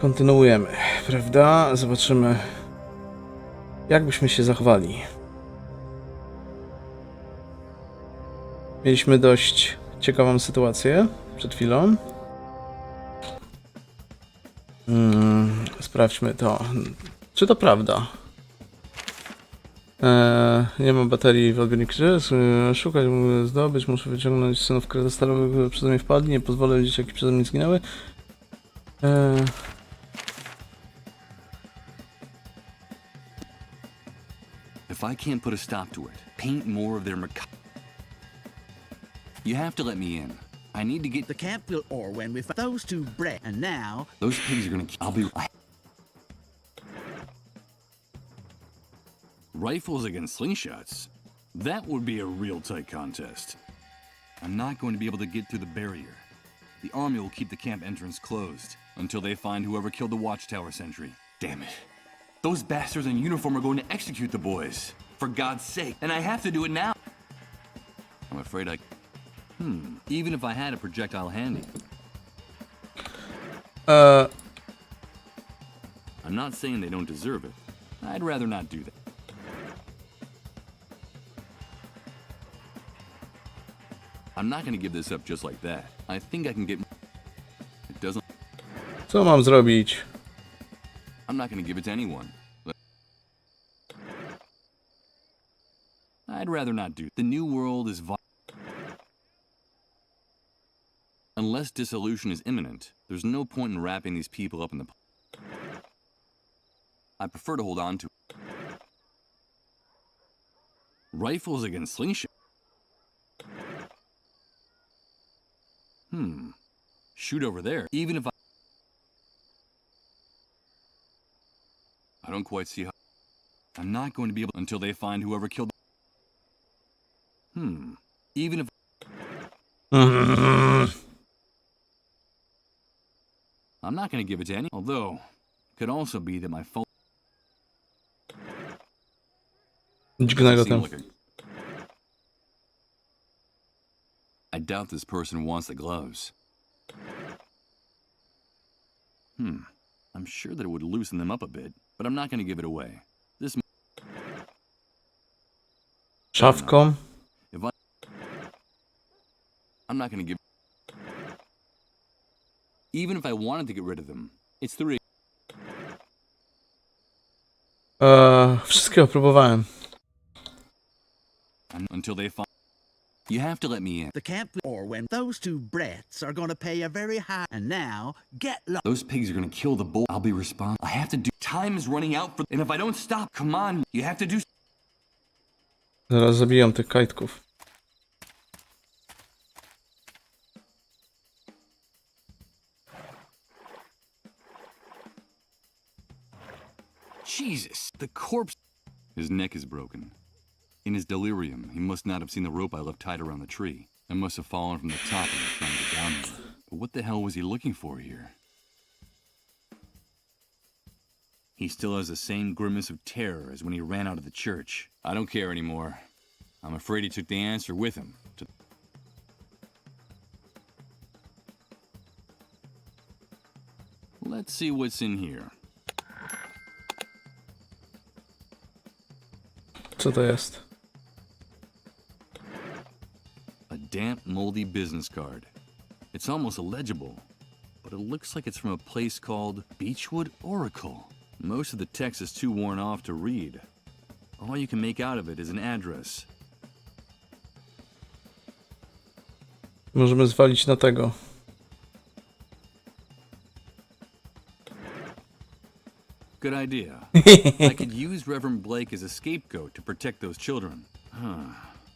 Kontynuujemy, prawda? Zobaczymy, jak byśmy się zachowali. Mieliśmy dość ciekawą sytuację przed chwilą. Sprawdźmy to. Czy to prawda? Nie mam baterii w odbiorniku. Szukać, mogę zdobyć, muszę wyciągnąć synów krystalowych, które przeze mnie wpadli. Nie pozwolę, że dzieciaki przeze mnie zginęły. If I can't put a stop to it, paint more of their You have to let me in. I need to get The camp will or when we those two bred, and now those pigs are gonna. I'll be. Rifles against slingshots. That would be a real tight contest. I'm not going to be able to get through the barrier. The army will keep the camp entrance closed until they find whoever killed the watchtower sentry. Damn it. Those bastards in uniform are going to execute the boys. For God's sake. And I have to do it now. I'm afraid I... Even if I had a projectile handy. I'm not saying they don't deserve it. I'd rather not do that. I'm not going to give this up just like that. I think I can get... It doesn't... Co mam zrobić? I'm not going to give it to anyone. I'd rather not do. The new world is unless dissolution is imminent, there's no point in wrapping these people up in the... I prefer to hold on to... Rifles against slingshot. Shoot over there, even if I don't quite see how... I'm not going to be able... Until they find whoever killed... Even if... I'm not going to give it to any... Although, it could also be that my phone... Dźgnę tam. I doubt this person wants the gloves. I'm sure that it would loosen them up a bit, but I'm not going to give it away. This... Szafką. I'm not going to give... Even if I wanted to get rid of them, it's the... Wszystkiego próbowałem. Until they find... You have to let me in. the camp or when those two brats are going to pay a very high. And now get lost. Those pigs are going to kill the bull. I'll be responsible. I have to do... Time is running out for... And if I don't stop, come on, you have to do... Zaraz zabijam tych kajtków. Jesus, the corpse... His neck is broken. In his delirium, he must not have seen the rope I left tied around the tree. I must have fallen from the top and was trying to get down here. But what the hell was he looking for here? He still has the same grimace of terror as when he ran out of the church. I don't care anymore. I'm afraid he took the answer with him. Let's see what's in here. Co to jest? A damp, moldy business card. It's almost illegible, but it looks like it's from a place called Beechwood Oracle. Most of the text is too worn off to read. All you can make out of it is an address. Możemy zwalić na tego. Good idea. I could use Reverend Blake as a scapegoat to protect those children.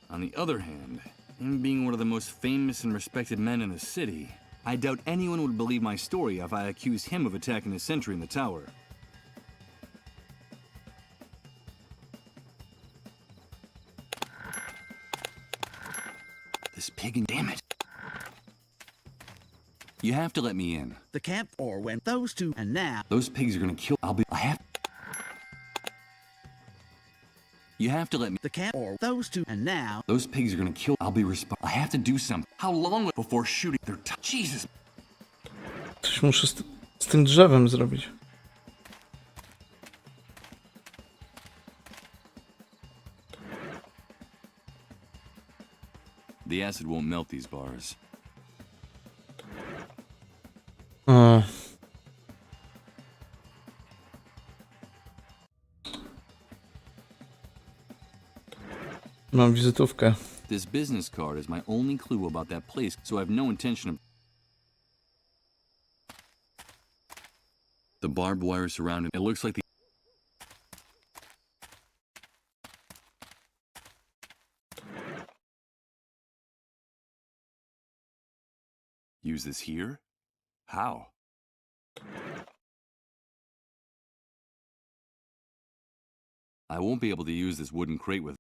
On the other hand, him being one of the most famous and respected men in the city, I doubt anyone would believe my story if I accused him of attacking the sentry in the tower. This pig and damn it. You have to let me in. The camp or when those two and now Those pigs are gonna kill... You have to let me... the camp or those two and now Those pigs are gonna kill... I'll be responsible. I have to do something. How long before shooting their... Jesus! Coś muszę z z tym drzewem zrobić? The acid won't melt these bars. A. Mam wizytówkę. This business card is my only clue about that place, so I have no intention of... The barbed wire surrounding it looks like the... Use this here? How? I won't be able to use this wooden crate with...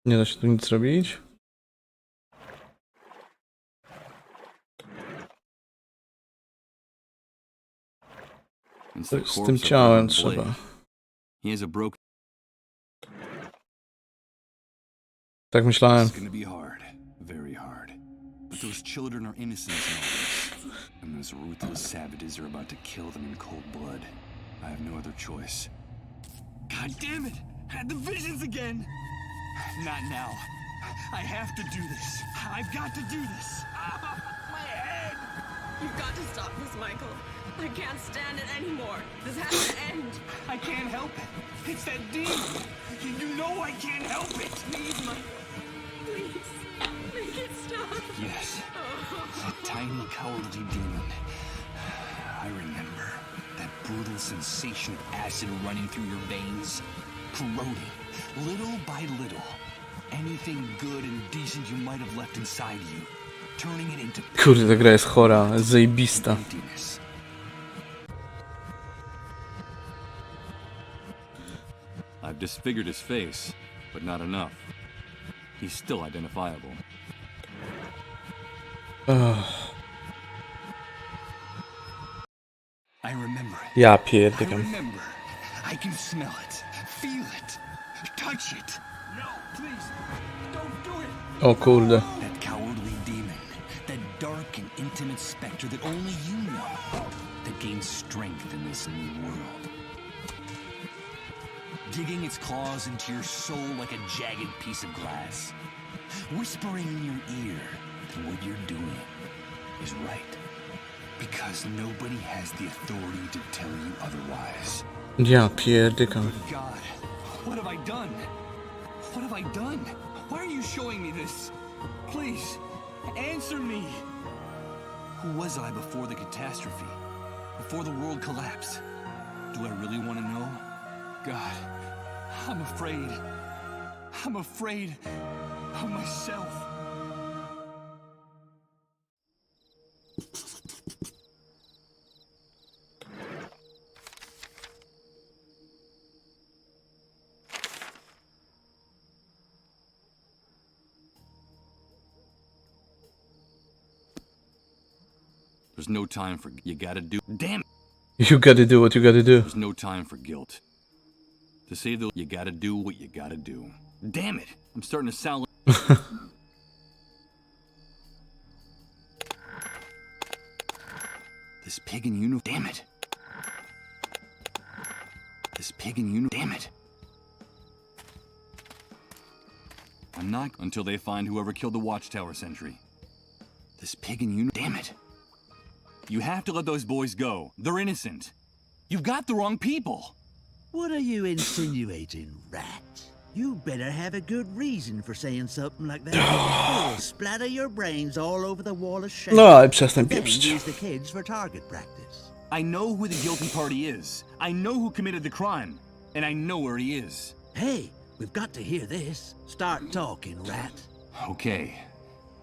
Nie da się tu nic zrobić. It's To the z corpse tym of ciałem Reverend Blake. trzeba. He has a broken... Tak myślałem. It's gonna be hard. Very hard. But those children are innocent in all this. And those ruthless savages are about to kill them in cold blood. I have no other choice. God damn it! Had the visions again! Not now. I have to do this. I've got to do this. My head! You've got to stop this, Michael. I can't stand it anymore. This has to end. I can't help it. It's that demon. You know I can't help it. Please, Michael. Please. Make it stop. Yes. That tiny cowardly demon. I remember that brutal sensation of acid running through your veins, corroding, little by little, anything good and decent you might have left inside you, turning it into Kurde, ta gra jest chora, jest zajebista. emptiness. I've disfigured his face, but not enough. He's still identifiable. I remember it. Ja I pierdykam. remember. I can smell it, feel it, touch it. No, please, don't do it. O kurde. That cowardly demon, that dark and intimate specter that only you know, that gains strength in this new world. Digging its claws into your soul like a jagged piece of glass. Whispering in your ear that what you're doing is right. Because nobody has the authority to tell you otherwise. Ja pierdykam. God, what have I done? What have I done? Why are you showing me this? Please, answer me. Who was I before the catastrophe? Before the world collapsed? Do I really want to know? God, I'm afraid. I'm afraid of myself. There's no time for... You gotta do... Damn it! You gotta do what you gotta do. There's no time for guilt. To save the... You gotta do what you gotta do. Damn it! I'm starting to sound like... This pig in uniform... Damn it! This pig in uniform... Damn it! I'm not... Until they find whoever killed the Watchtower sentry. This pig in uniform... Damn it! You have to let those boys go. They're innocent. You've got the wrong people. What are you insinuating, rat? You better have a good reason for saying something like that. Or you'll splatter your brains all over the wall of shame. No, ale przestań Then pieprzyć. use the kids for target practice. I know who the guilty party is. I know who committed the crime. And I know where he is. Hey, we've got to hear this. Start talking, rat. Okay.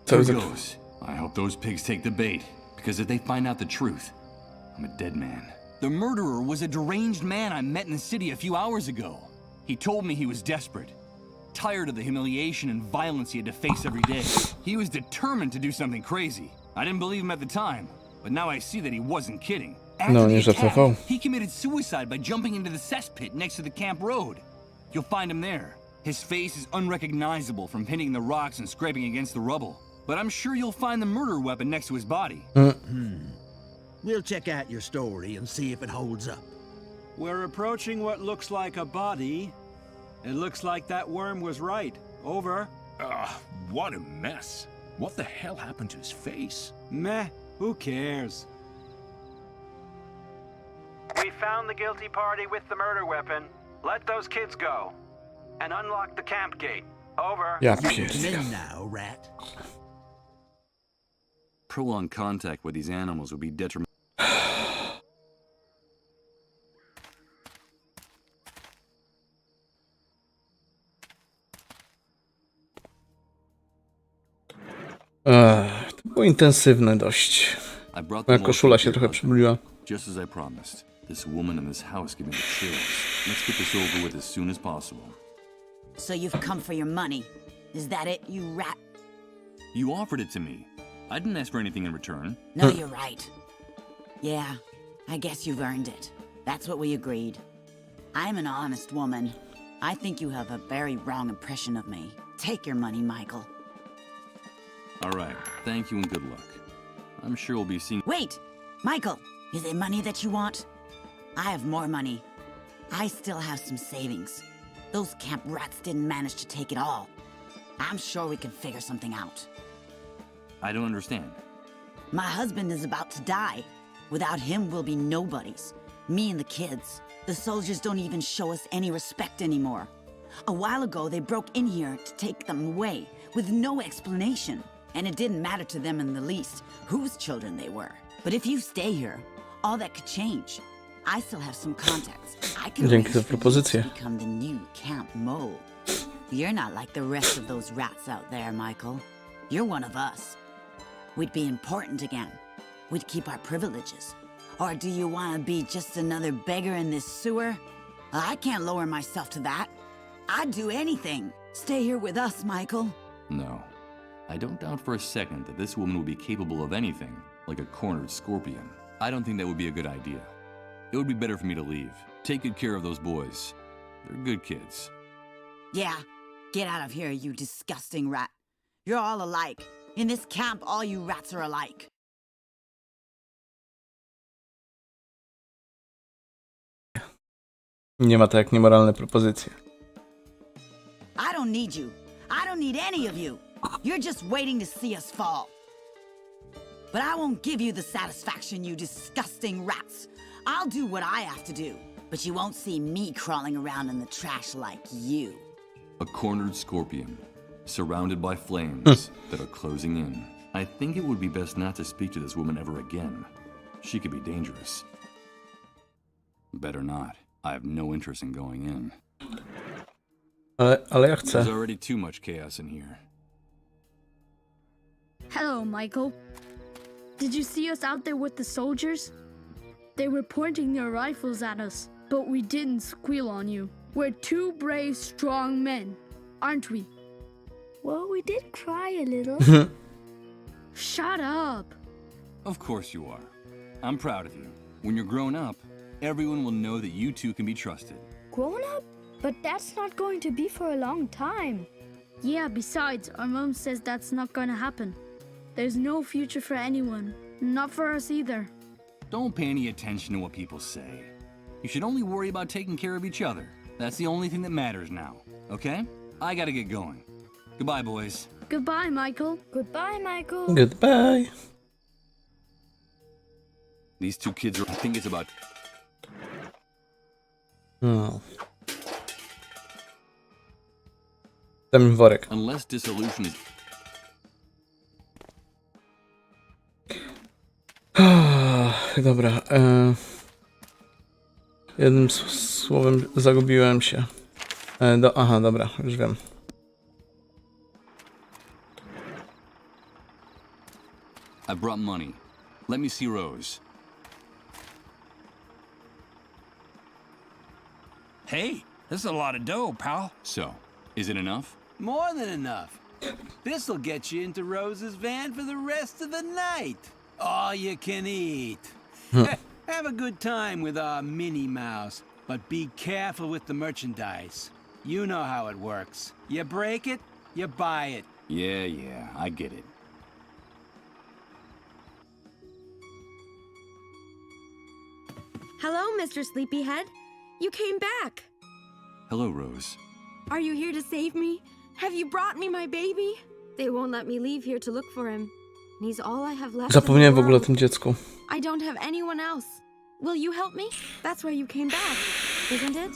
So Here is it- goes. I hope those pigs take the bait. Because if they find out the truth, I'm a dead man. The murderer was a deranged man I met in the city a few hours ago. He told me he was desperate. Tired of the humiliation and violence he had to face every day. He was determined to do something crazy. I didn't believe him at the time, but now I see that he wasn't kidding. After No, the nie attack, żartował. he committed suicide by jumping into the cesspit next to the camp road. You'll find him there. His face is unrecognizable from hitting the rocks and scraping against the rubble. But I'm sure you'll find the murder weapon next to his body. We'll check out your story and see if it holds up. We're approaching what looks like a body. It looks like that worm was right. Over. What a mess. What the hell happened to his face? Meh, who cares? We found the guilty party with the murder weapon. Let those kids go. And unlock the camp gate. Over. Ja Come pierdolę. in now, rat. Prolonged contact with these animals would be detrimental. To było intensywne dość. I brought Moja the koszula morphine się trochę here, przemyliła. just as I promised. This woman in this house gave me the chills. Let's get this over with as soon as possible. So you've come for your money. Is that it, you rat? You offered it to me. I didn't ask for anything in return. No, you're right. Yeah, I guess you've earned it. That's what we agreed. I'm an honest woman. I think you have a very wrong impression of me. Take your money, Michael. All right. Thank you and good luck. I'm sure we'll be seeing... Wait! Michael, is it money that you want? I have more money. I still have some savings. Those camp rats didn't manage to take it all. I'm sure we can figure something out. I don't understand. My husband is about to die. Without him, we'll be nobodies. Me and the kids. The soldiers don't even show us any respect anymore. A while ago, they broke in here to take them away, with no explanation. And it didn't matter to them in the least whose children they were. But if you stay here, all that could change. I still have some contacts. I can Dzięki za arrange for you to propozycję. become the new Camp Mole. You're not like the rest of those rats out there, Michael. You're one of us. We'd be important again. We'd keep our privileges. Or do you want to be just another beggar in this sewer? I can't lower myself to that. I'd do anything. Stay here with us, Michael. No. I don't doubt for a second that this woman would be capable of anything, like a cornered scorpion. I don't think that would be a good idea. It would be better for me to leave. Take good care of those boys. They're good kids. Yeah, get out of here, you disgusting rat. You're all alike. In this camp, all you rats are alike. Nie ma to jak niemoralne propozycje. I don't need you. I don't need any of you. You're just waiting to see us fall. But I won't give you the satisfaction, you disgusting rats. I'll do what I have to do. But you won't see me crawling around in the trash like you. A cornered scorpion, surrounded by flames that are closing in. I think it would be best not to speak to this woman ever again. She could be dangerous. Better not. I have no interest in going in. Ale ja There's chcę. already too much chaos in here. Hello, Michael. Did you see us out there with the soldiers? They were pointing their rifles at us, but we didn't squeal on you. We're two brave, strong men, aren't we? Well, we did cry a little. Shut up. Of course you are. I'm proud of you. When you're grown up, everyone will know that you two can be trusted. Grown up? But that's not going to be for a long time. Yeah, besides, our mom says that's not gonna happen. There's no future for anyone, not for us either. Don't pay any attention to what people say. You should only worry about taking care of each other. That's the only thing that matters now, okay? I gotta get going. Goodbye, boys. Goodbye, Michael. Goodbye, Michael. Goodbye. These two kids are... I think it's about... No. Dam im worek. Unless dissolution is... Dobra. Jednym słowem zagubiłem się. Aha, dobra, już wiem. I brought money. Let me see Rose. Hey, this is a lot of dough, pal. So, is it enough? More than enough. This'll get you into Rose's van for the rest of the night. All you can eat. Have a good time with our Minnie Mouse, but be careful with the merchandise. You know how it works. You break it, you buy it. Yeah, I get it. Hello, Mr. Sleepyhead. You came back. Hello, Rose. Are you here to save me? Have you brought me my baby? They won't let me leave here to look for him. He's all I have left. Zapomniałem w ogóle o tym dziecku. I don't have anyone else. Will you help me? That's why you came back, isn't it?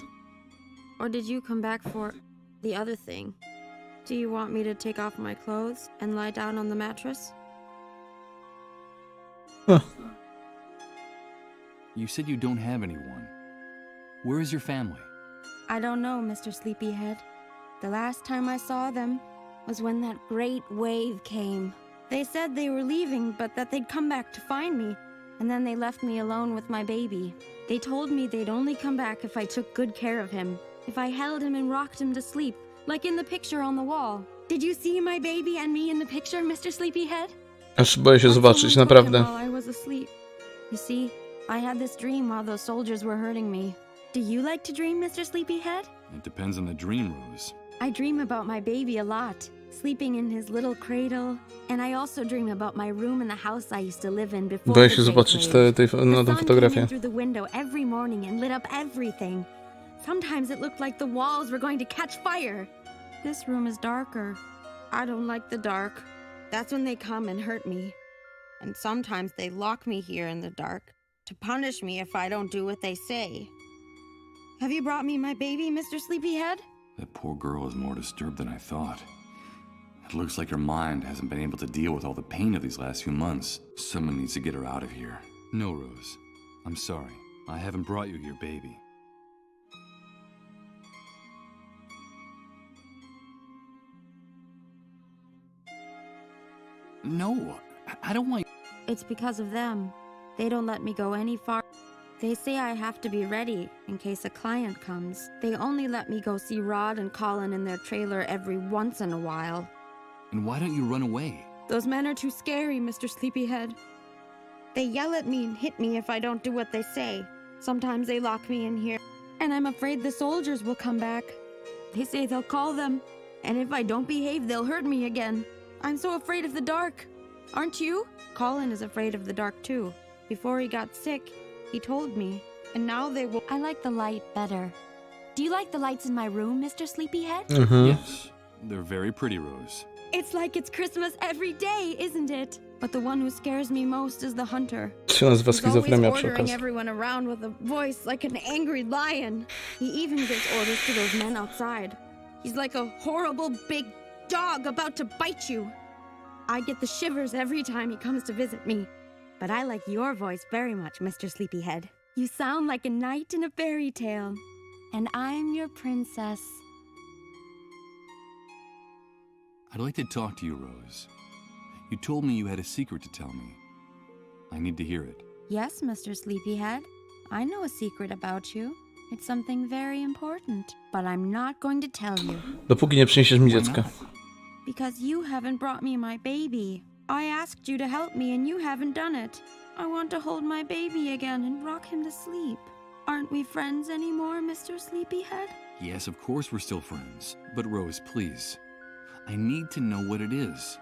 Or did you come back for the other thing? Do you want me to take off my clothes and lie down on the mattress? Huh. You said you don't have anyone. Where is your family? I don't know, Mr. Sleepyhead. The last time I saw them was when that great wave came. They said they were leaving, but that they'd come back to find me, and then they left me alone with my baby. They told me they'd only come back if I took good care of him, if I held him and rocked him to sleep, like in the picture on the wall. Did you see my baby and me in the picture, Mr. Sleepyhead? Aż boję się zobaczyć, Someone took him naprawdę. while I was asleep. You see, I had this dream while those soldiers were hurting me. Do you like to dream, Mr. Sleepyhead? It depends on the dream, Rose. I dream about my baby a lot, sleeping in his little cradle, and I also dream about my room in the house I used to live in before Boję the się great zobaczyć wave. na The tę sun came fotografię. in through the window every morning and lit up everything. Sometimes it looked like the walls were going to catch fire. This room is darker. I don't like the dark. That's when they come and hurt me. And sometimes they lock me here in the dark to punish me if I don't do what they say. Have you brought me my baby, Mr. Sleepyhead? That poor girl is more disturbed than I thought. It looks like her mind hasn't been able to deal with all the pain of these last few months. Someone needs to get her out of here. No, Rose. I'm sorry. I haven't brought you your baby. No, I don't want... It's because of them. They don't let me go any far. They say I have to be ready in case a client comes. They only let me go see Rod and Colin in their trailer every once in a while. And why don't you run away? Those men are too scary, Mr. Sleepyhead. They yell at me and hit me if I don't do what they say. Sometimes they lock me in here, and I'm afraid the soldiers will come back. They say they'll call them, and if I don't behave, they'll hurt me again. I'm so afraid of the dark. Aren't you? Colin is afraid of the dark too. Before he got sick, he told me, and now they will... I like the light better. Do you like the lights in my room, Mr. Sleepyhead? Yes, they're very pretty, Rose. It's like it's Christmas every day, isn't it? But the one who scares me most is the hunter. Się nazywa He's always schizofrenia przy ordering okazji. everyone around with a voice like an angry lion. He even gives orders to those men outside. He's like a horrible big dog about to bite you. I get the shivers every time he comes to visit me. But I like your voice very much, Mr. Sleepyhead. You sound like a knight in a fairy tale. And I'm your princess. I'd like to talk to you, Rose. You told me you had a secret to tell me. I need to hear it. Yes, Mr. Sleepyhead. I know a secret about you. It's something very important, but I'm not going to tell you. Dopóki nie przyniesiesz mi dziecka. Because you haven't brought me my baby. I asked you to help me and you haven't done it. I want to hold my baby again and rock him to sleep. Aren't we friends anymore, Mr. Sleepyhead? Yes, of course we're still friends. But Rose, please. I need to know what it is.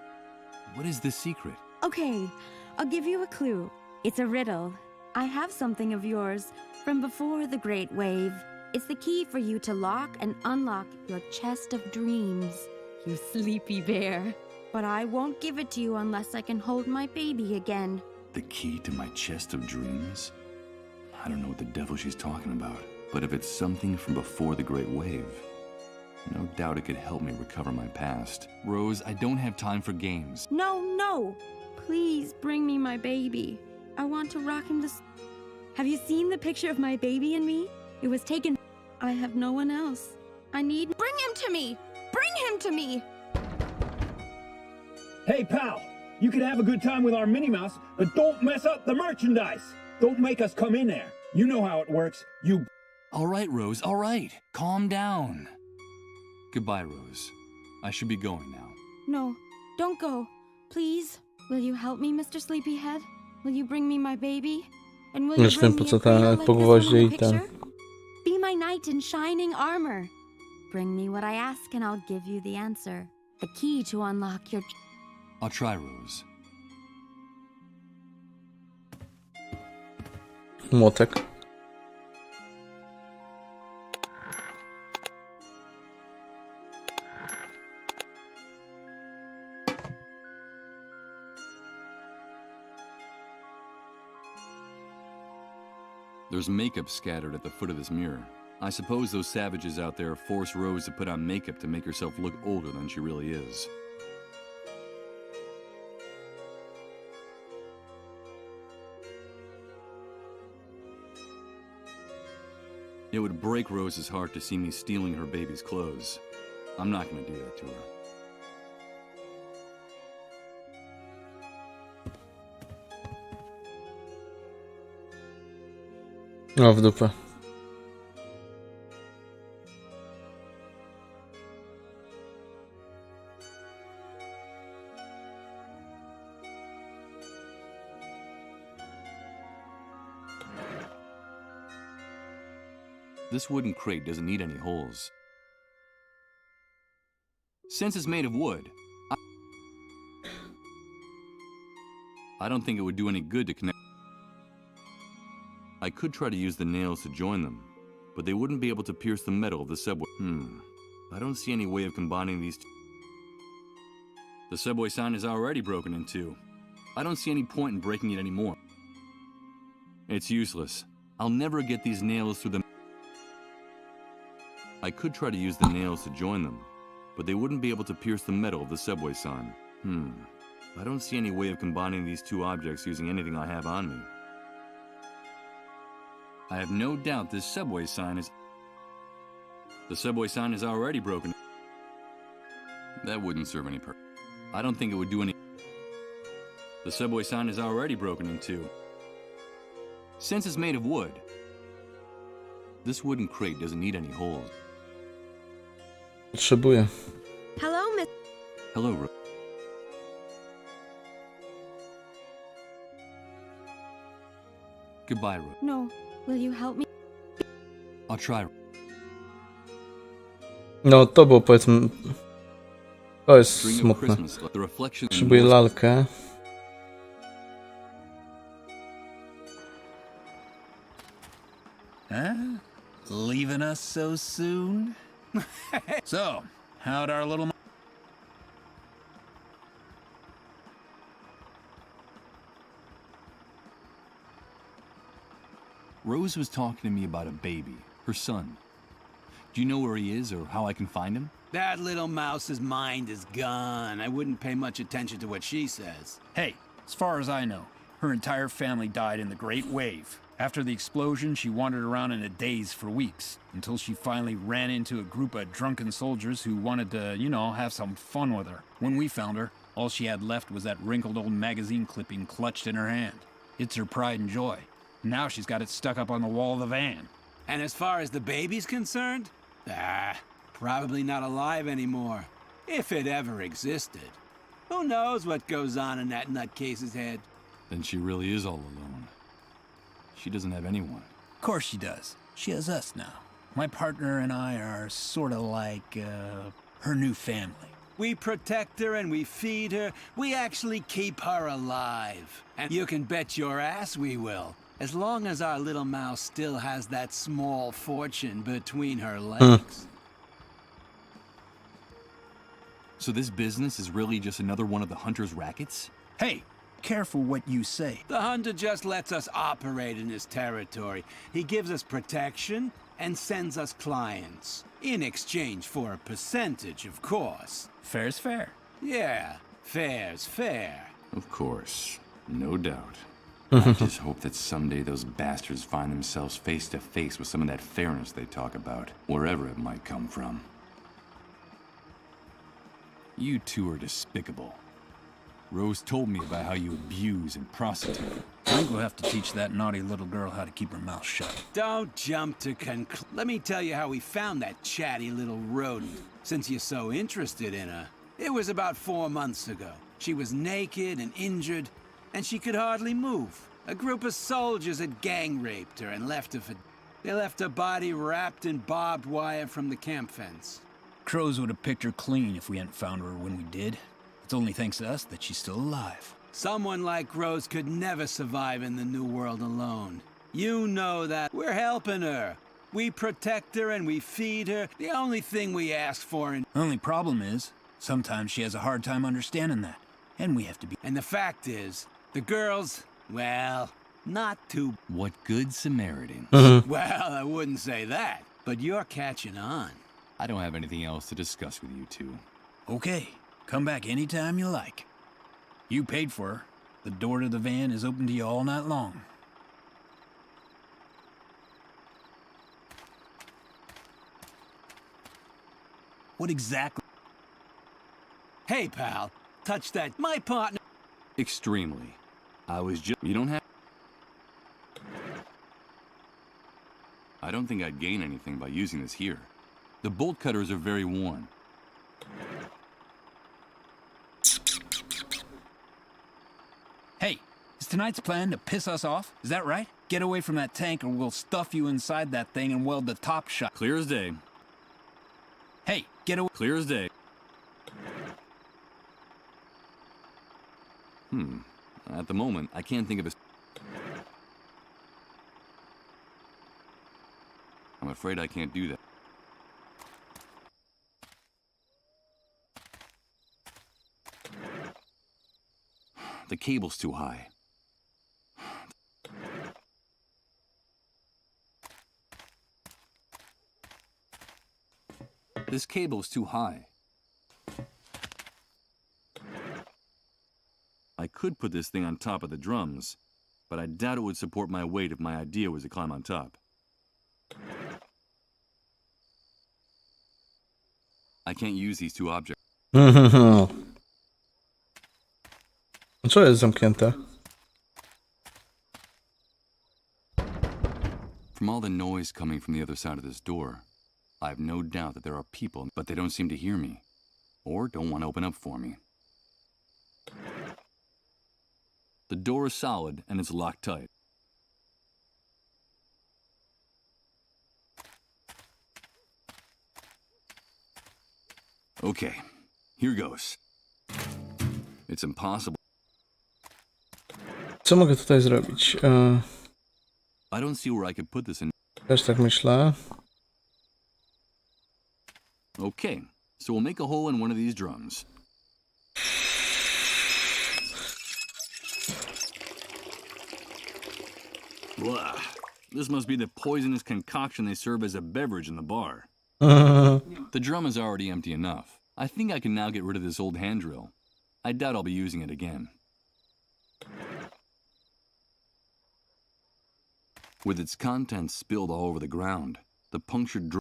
What is the secret? Okay, I'll give you a clue. It's a riddle. I have something of yours from before the Great Wave. It's the key for you to lock and unlock your chest of dreams, you sleepy bear. But I won't give it to you unless I can hold my baby again. The key to my chest of dreams? I don't know what the devil she's talking about. But if it's something from before the Great Wave, no doubt it could help me recover my past. Rose, I don't have time for games. No. Please bring me my baby. I want to rock him to Have you seen the picture of my baby and me? It was taken. I have no one else. I need. Bring him to me! Bring him to me! Hey, pal, you can have a good time with our Minnie Mouse, but don't mess up the merchandise. Don't make us come in there. You know how it works. You... All right, Rose, all right. Calm down. Goodbye, Rose. I should be going now. No, don't go. Please. Will you help me, Mr. Sleepyhead? Will you bring me my baby? And will you Już wiem, bring po me co a cradle ta like po this one gwoździe on i the ten. picture? Be my knight in shining armor. Bring me what I ask and I'll give you the answer. The key to unlock your... I'll try, Rose. Młotek. There's makeup scattered at the foot of this mirror. I suppose those savages out there force Rose to put on makeup to make herself look older than she really is. It would break Rose's heart to see me stealing her baby's clothes. I'm not gonna do that to her. O, w dupę. This wooden crate doesn't need any holes. Since it's made of wood, I don't think it would do any good to connect. I could try to use the nails to join them, but they wouldn't be able to pierce the metal of the subway. I don't see any way of combining these two. The subway sign is already broken in two. I don't see any point in breaking it anymore. It's useless. I'll never get these nails through the... I could try to use the nails to join them, but they wouldn't be able to pierce the metal of the subway sign. I don't see any way of combining these two objects using anything I have on me. I have no doubt this subway sign is... The subway sign is already broken. That wouldn't serve any purpose. I don't think it would do any... The subway sign is already broken in two. Since it's made of wood, this wooden crate doesn't need any holes. Potrzebuję. Hello, Miss. Hello, Rose. Goodbye, Rose. No. Will you help me? I'll try. No, to było, powiedzmy... To jest String of smutne. Christmas, the reflection. Potrzebuję lalkę. Huh? Leaving us so soon? So, how'd our little... Rose was talking to me about a baby, her son. Do you know where he is or how I can find him? That little mouse's mind is gone. I wouldn't pay much attention to what she says. Hey, as far as I know, her entire family died in the Great Wave. After the explosion, she wandered around in a daze for weeks, until she finally ran into a group of drunken soldiers who wanted to, you know, have some fun with her. When we found her, all she had left was that wrinkled old magazine clipping clutched in her hand. It's her pride and joy. Now she's got it stuck up on the wall of the van. And as far as the baby's concerned, probably not alive anymore. If it ever existed. Who knows what goes on in that nutcase's head? Then she really is all alone. She doesn't have anyone. Of course she does. She has us now. My partner and I are sort of like, her new family. We protect her and we feed her. We actually keep her alive. And you can bet your ass we will. As long as our little mouse still has that small fortune between her legs. So this business is really just another one of the hunter's rackets? Hey, careful what you say. The hunter just lets us operate in his territory. He gives us protection and sends us clients. In exchange for a percentage, of course. Fair's fair. Yeah, fair's fair. Of course. No doubt. I just hope that someday those bastards find themselves face to face with some of that fairness they talk about, wherever it might come from. You two are despicable. Rose told me about how you abuse and prostitute. I think we'll have to teach that naughty little girl how to keep her mouth shut. Don't jump to Let me tell you how we found that chatty little rodent, since you're so interested in her. It was about 4 months ago. She was naked and injured, and she could hardly move. A group of soldiers had gang raped her and left her for... They left her body wrapped in barbed wire from the camp fence. Crows would have picked her clean if we hadn't found her when we did. It's only thanks to us that she's still alive. Someone like Rose could never survive in the New World alone. You know that. We're helping her. We protect her and we feed her. The only thing we ask for in... Only problem is, sometimes she has a hard time understanding that. And we have to be... And the fact is, the girls, well, Not too... What good Samaritan? Well, I wouldn't say that, but you're catching on. I don't have anything else to discuss with you two. Okay, come back anytime you like. You paid for her. The door to the van is open to you all night long. What exactly? Hey, pal, touch that. My partner... Extremely. I was just... You don't have... I don't think I'd gain anything by using this here. The bolt cutters are very worn. Hey, is tonight's plan to piss us off? Is that right? Get away from that tank or we'll stuff you inside that thing and weld the top shut. Clear as day. Hey, get away. Clear as day. At the moment, I can't think of a... I'm afraid I can't do that. The cable's too high. This cable's too high. I could put this thing on top of the drums, but I doubt it would support my weight if my idea was to climb on top. I can't use these two objects. Co jest zamknięte? From all the noise coming from the other side of this door, I have no doubt that there are people, but they don't seem to hear me, or don't want to open up for me. The door is solid, and it's locked tight. Okay, here goes. It's impossible. Co mogę tutaj zrobić? I don't see where I could put this in. Też tak myślę. Okay, so we'll make a hole in one of these drums. Blah. This must be the poisonous concoction they serve as a beverage in the bar. The drum is already empty enough. I think I can now get rid of this old hand drill. I doubt I'll be using it again. With its contents spilled all over the ground, the punctured drum...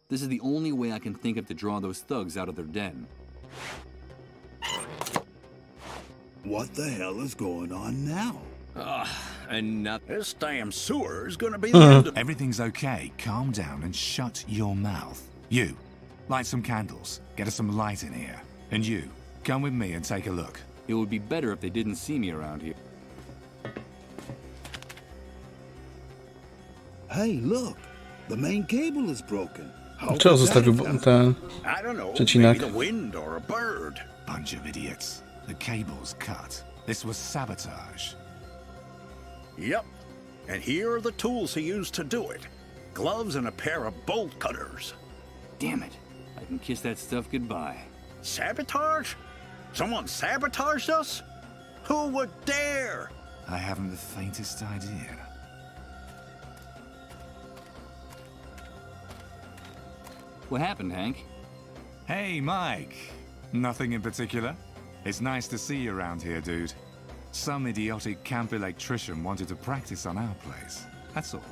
This is the only way I can think of to draw those thugs out of their den. What the hell is going on now? And This damn sewer is gonna be the end of... Everything's okay. Calm down and shut your mouth. You, light some candles. Get us some light in here. And you, come with me and take a look. It would be better if they didn't see me around here. Hey, look! The main cable is broken. How Czemu could that zostawił have happened? ten I don't know, przecinek? maybe the wind or a bird. Bunch of idiots. The cable's cut. This was sabotage. Yep. And here are the tools he used to do it. Gloves and a pair of bolt cutters. Damn it. I can kiss that stuff goodbye. Sabotage? Someone sabotaged us? Who would dare? I haven't the faintest idea. What happened, Hank? Hey, Mike. Nothing in particular. It's nice to see you around here, dude. Some idiotic camp electrician wanted to practice on our place. That's all.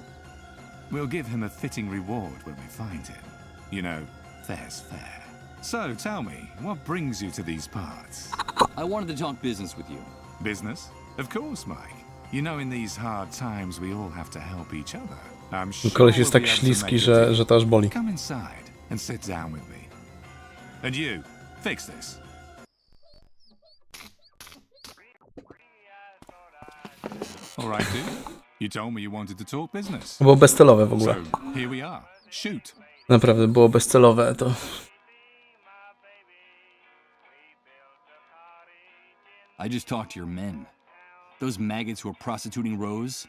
We'll give him a fitting reward when we find him. You know, fair's fair. So, tell me, what brings you to these parts? I wanted to talk business with you. Business? Of course, Mike. You know, in these hard times, we all have to help each other. I'm sure Koleś jest we'll tak be able to śliski, make a deal. że to aż boli. Come inside and sit down with me. And you, fix this. All right, dude. You told me you wanted to talk business. Było bezcelowe w ogóle. So, here we are. Shoot. Naprawdę było bezcelowe to. I just talked to your men. Those maggots who are prostituting Rose.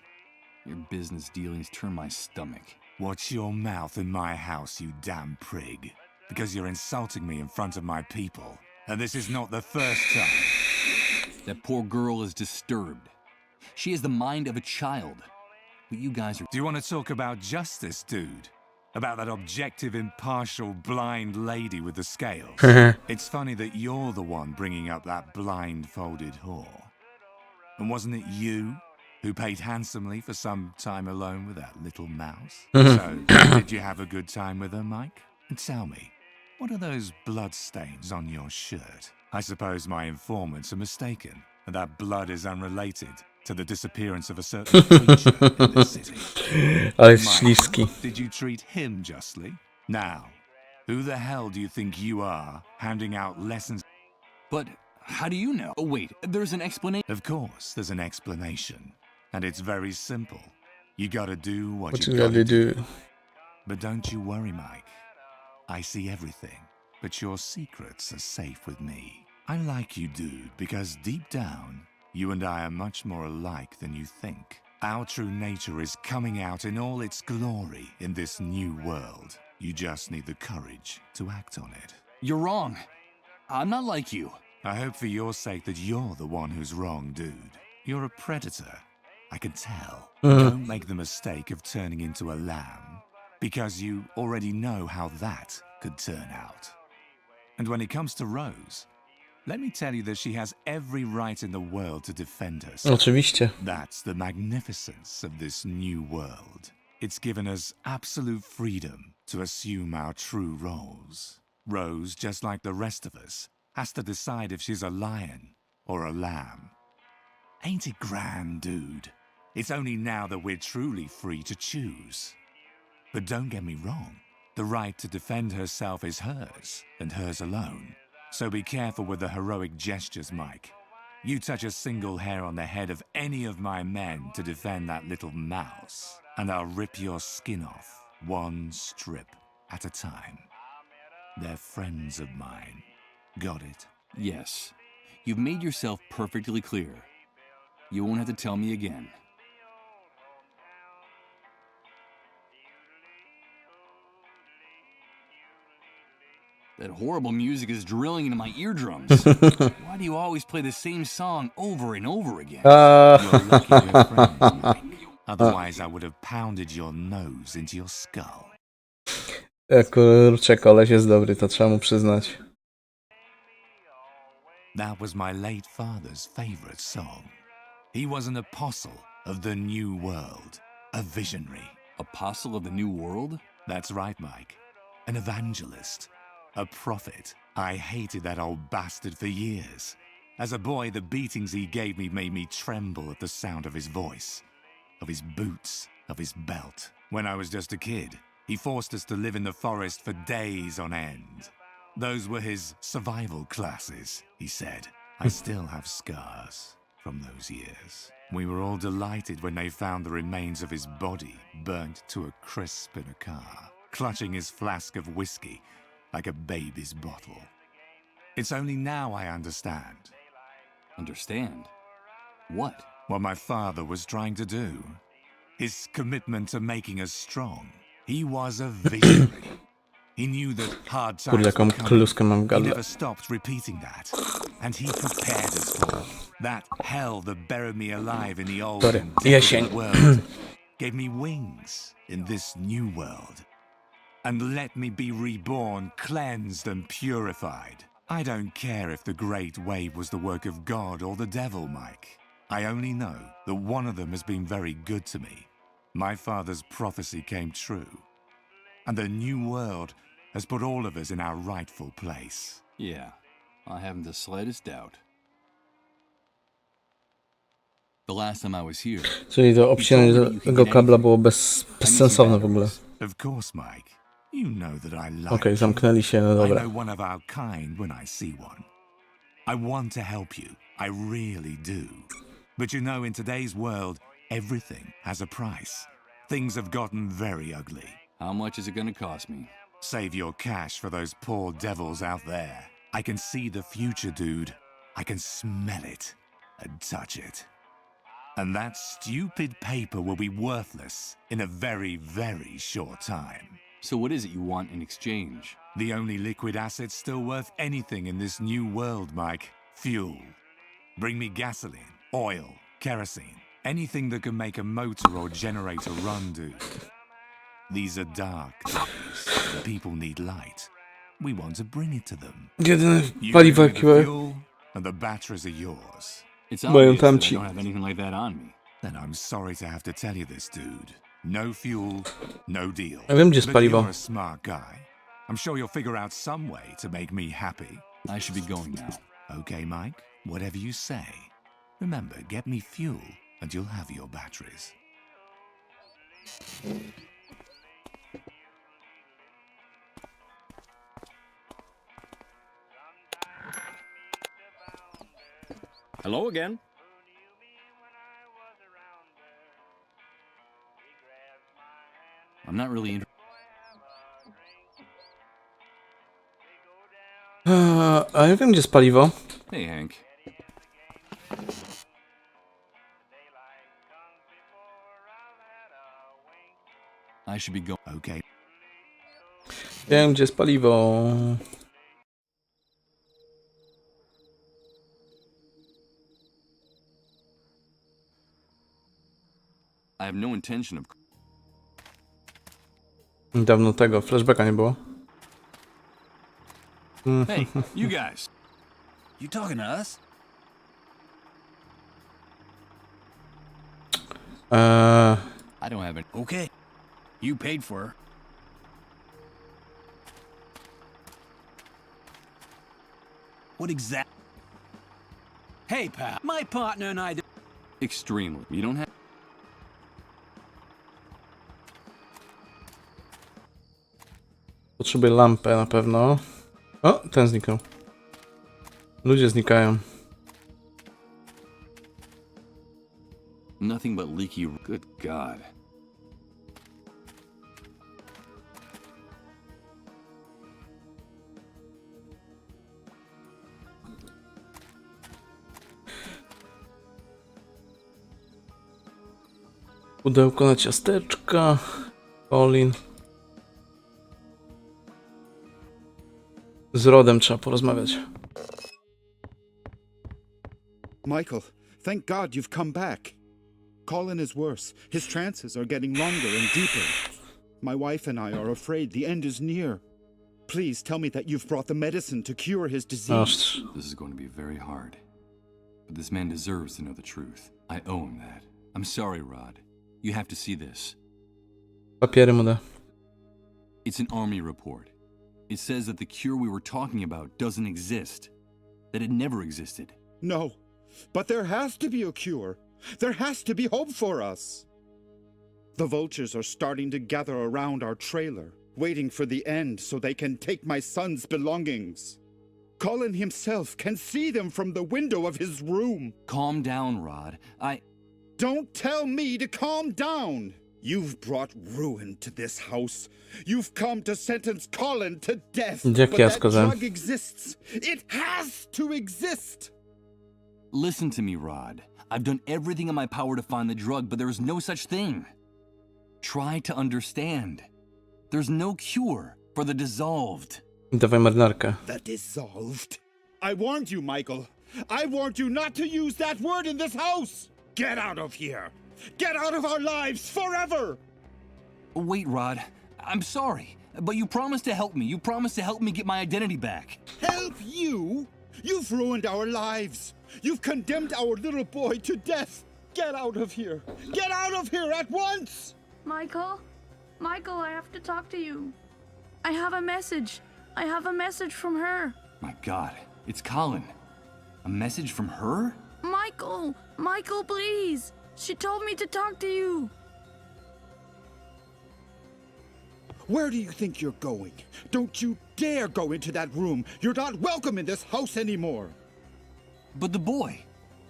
Your business dealings turn my stomach. Watch your mouth in my house, you damn prig. Because you're insulting me in front of my people. And this is not the first time. That poor girl is disturbed. She has the mind of a child. But you guys are... Do you want to talk about justice, dude? About that objective, impartial, blind lady with the scales? It's funny that you're the one bringing up that blindfolded whore. And wasn't it you who paid handsomely for some time alone with that little mouse? So, did you have a good time with her, Mike? And tell me, what are those blood stains on your shirt? I suppose my informants are mistaken, and that blood is unrelated to the disappearance of a certain creature in this city. Ale jest śliski. Did you treat him justly? Now, who the hell do you think you are, handing out lessons? But how do you know? Oh, wait, there's an explanation. Of course, there's an explanation. And it's very simple. You gotta do What you you gotta gotta do. But don't you worry, Mike. I see everything, but your secrets are safe with me. I like you, dude, because deep down, you and I are much more alike than you think. Our true nature is coming out in all its glory in this new world. You just need the courage to act on it. You're wrong. I'm not like you. I hope for your sake that you're the one who's wrong, dude. You're a predator. I can tell. Don't make the mistake of turning into a lamb, because you already know how that could turn out. And when it comes to Rose, let me tell you that she has every right in the world to defend herself. Oczywiście. That's the magnificence of this new world. It's given us absolute freedom to assume our true roles. Rose, just like the rest of us, has to decide if she's a lion or a lamb. Ain't it grand, dude? It's only now that we're truly free to choose. But don't get me wrong. The right to defend herself is hers, and hers alone. So be careful with the heroic gestures, Mike. You touch a single hair on the head of any of my men to defend that little mouse, and I'll rip your skin off, one strip at a time. They're friends of mine. Got it? Yes. You've made yourself perfectly clear. You won't have to tell me again. That horrible music is drilling into my eardrums. Why do you always play the same song over and over again? You're lucky we're friends, Mike. Otherwise, I would have pounded your nose into your skull. Kurczę, koleś jest dobry, to trzeba mu przyznać. That was my late father's favorite song. He was an apostle of the new world, a visionary. Apostle of the New World? That's right, Mike. An evangelist, a prophet. I hated that old bastard for years. As a boy, the beatings he gave me made me tremble at the sound of his voice, of his boots, of his belt. When I was just a kid, he forced us to live in the forest for days on end. Those were his survival classes, he said. I still have scars from those years. We were all delighted when they found the remains of his body burnt to a crisp in a car, clutching his flask of whiskey like a baby's bottle. It's only now I understand. Understand? What? What my father was trying to do. His commitment to making us strong. He was a visionary. He knew that hard times Kurde, jaką were coming. kluskę mam w He gardle. never stopped repeating that. And he prepared us for that hell that buried me alive in the old Sorry, and jesień. decadent world. Gave me wings in this new world. And let me be reborn, cleansed and purified. I don't care if the Great Wave was the work of God or the devil, Mike. I only know that one of them has been very good to me. My father's prophecy came true. And the new world has put all of us in our rightful place. Yeah, I haven't the slightest doubt. The last time I was here... Czyli to obcinanie tego kabla było bezsensowne w ogóle. Of course, Mike. You know that I like Okej, zamknęli się, no I dobra. know one of our kind when I see one. I want to help you. I really do. But you know, in today's world, everything has a price. Things have gotten very ugly. How much is it gonna cost me? Save your cash for those poor devils out there. I can see the future, dude. I can smell it and touch it. And that stupid paper will be worthless in a very, very short time. So what is it you want in exchange? The only liquid asset still worth anything in this new world, Mike. Fuel. Bring me gasoline, oil, kerosene, anything that can make a motor or generator run, dude. These are dark days. The people need light. We want to bring it to them. Jedyne You paliwo, bring me the jakie fuel, and the batteries are yours. It's mają obvious that I tamci. don't have anything like that on me. Then I'm sorry to have to tell you this, dude. No fuel, no deal. Ja wiem, gdzie jest But paliwo. you're a smart guy. I'm sure you'll figure out some way to make me happy. I should be going now. Okay, Mike? Whatever you say. Remember, get me fuel, and you'll have your batteries. Hello again. I'm not really interested. A ja wiem, gdzie jest paliwo. Hey, Hank. I should be going. Okay. Wiem, gdzie jest paliwo. I have no intention of. Dawno tego flashbacka nie było. Hey, you guys. You talking to us? I don't have any. Okay. You paid for her. What exact? Hey, pal. My partner and I... Extremely. You don't have. Potrzebuję lampę na pewno. O, ten zniknął. Ludzie znikają. Nothing but leaky. Good God. Pudełko na ciasteczka. Colin. Z Rodem trzeba porozmawiać. Michael, thank God you've come back. Colin is worse. His trances are getting longer and deeper. My wife and I are afraid the end is near. Please tell me that you've brought the medicine to cure his disease. This is going to be very hard. But this man deserves to know the truth. I owe him that. I'm sorry, Rod. You have to see this. Papiery mu da. It's an army report. It says that the cure we were talking about doesn't exist. That it never existed. No, but there has to be a cure. There has to be hope for us. The vultures are starting to gather around our trailer, waiting for the end so they can take my son's belongings. Colin himself can see them from the window of his room. Calm down, Rod. Don't tell me to calm down. You've brought ruin to this house. You've come to sentence Colin to death. But that drug exists. It has to exist. Listen to me, Rod. I've done everything in my power to find the drug, but there is no such thing. Try to understand. There's no cure for the dissolved. Dawaj marynarkę. The dissolved? I warned you, Michael. I warned you not to use that word in this house. Get out of here. Get out of our lives forever! Wait, Rod. I'm sorry, but you promised to help me. You promised to help me get my identity back. Help you? You've ruined our lives. You've condemned our little boy to death. Get out of here. Get out of here at once! Michael? Michael, I have to talk to you. I have a message. I have a message from her. My God, it's Colin. A message from her? Michael! Michael, please! She told me to talk to you. Where do you think you're going? Don't you dare go into that room. You're not welcome in this house anymore. But the boy,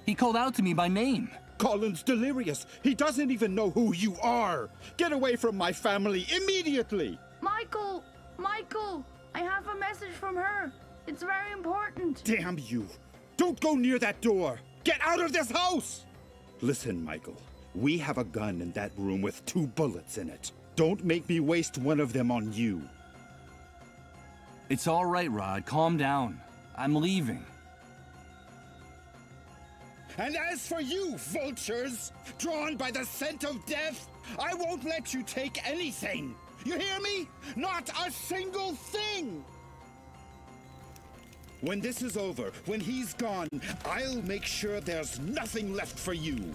he called out to me by name. Colin's delirious. He doesn't even know who you are. Get away from my family immediately. Michael! Michael! I have a message from her. It's very important. Damn you. Don't go near that door. Get out of this house. Listen, Michael. We have a gun in that room with 2 bullets in it. Don't make me waste one of them on you. It's all right, Rod. Calm down. I'm leaving. And as for you, vultures, drawn by the scent of death, I won't let you take anything. You hear me? Not a single thing! When this is over, when he's gone, I'll make sure there's nothing left for you.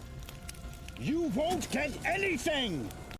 You won't get anything!